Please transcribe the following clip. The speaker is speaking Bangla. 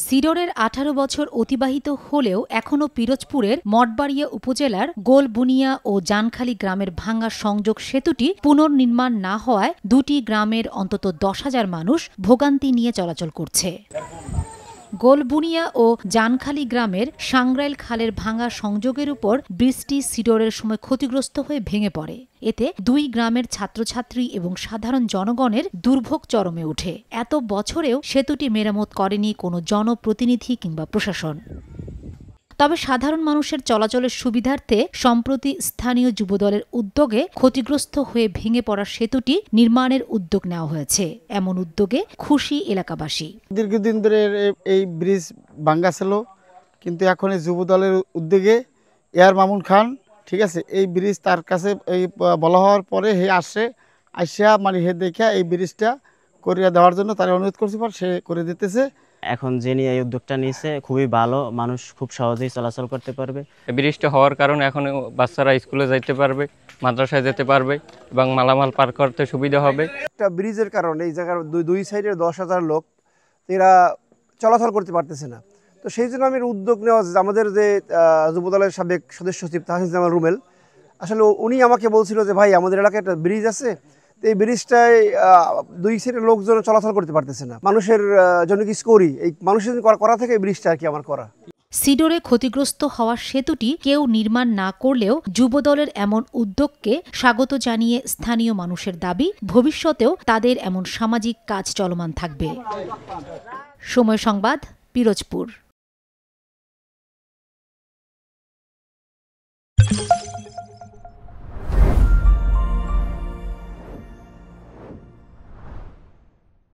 সিডরের 18 বছর অতিবাহিত হলেও এখনও পিরোজপুরের মঠবাড়িয়া উপজেলার গোলবুনিয়া ও জানখালী গ্রামের ভাঙা সংযোগ সেতুটি পুনর্নির্মাণ না হওয়ায় দুটি গ্রামের অন্তত 10,000 মানুষ ভোগান্তি নিয়ে চলাচল করছে। গোলবুনিয়া ও জানখালী গ্রামের সাংগ্রাইল খালের ভাঙা সংযোগের উপর বৃষ্টি সিডরের সময় ক্ষতিগ্রস্ত হয়ে ভেঙে পড়ে। এতে দুই গ্রামের ছাত্রছাত্রী এবং সাধারণ জনগণের দুর্ভোগ চরমে ওঠে। এত বছরেও সেতুটি মেরামত করেনি কোনো জনপ্রতিনিধি কিংবা প্রশাসন। তবে সাধারণ মানুষের চলাচলের সুবিধার্থে সম্প্রতি স্থানীয় যুবদলের উদ্যোগে ক্ষতিগ্রস্ত হয়ে ভেঙে পড়া সেতুটি নির্মাণের উদ্যোগ নেওয়া হয়েছে। এমন উদ্যোগে খুশি এলাকাবাসী। দীর্ঘদিন ধরে এই ব্রিজ ভাঙ্গা ছিল, কিন্তু এখন এই যুবদলের উদ্যোগে এয়ার মামুন খান, ঠিক আছে, এই ব্রিজ তার কাছে এই বলা হওয়ার পরে হে আসিয়া মানে হে দেখা এই ব্রিজটা করিয়া দেওয়ার জন্য তার অনুরোধ করছি, পর সে করে দিতেছে। এখন যিনি এই উদ্যোগটা নিয়েছে খুবই ভালো, মানুষ খুব সহজেই চলাচল করতে পারবে। ব্রিজটা হওয়ার কারণে এখন বাচ্চারা স্কুলে যাইতে পারবে, মাদ্রাসায় যেতে পারবে এবং মালামাল পার করতে সুবিধা হবে। একটা ব্রিজের কারণে এই জায়গার দুই সাইডের 10,000 লোক এরা চলাচল করতে পারতেছে না। তো সেই জন্য আমি উদ্যোগ নেওয়া, আমাদের যে যুবদলের সাবেক সদস্য সচিব তাহিদ জামাল রুমেল, আসলে উনি আমাকে বলছিল যে ভাই আমাদের এলাকায় একটা ব্রিজ আছে, এই ব্রিজটায় দুই সাইডের লোকজন চলাচল করতে পারতেছে না, মানুষের জন্য কিছু করি, এই মানুষের করা থেকে এই ব্রিজটা আর কি আমার করা। সিডরে ক্ষতিগ্রস্ত হওয়া সেতুটি কেউ নির্মাণ না করলেও যুবদলের এমন উদ্যোগকে স্বাগত জানিয়ে স্থানীয় মানুষের দাবি, ভবিষ্যতেও তাদের এমন সামাজিক কাজ চলমান থাকবে। সময় সংবাদ, পিরোজপুর।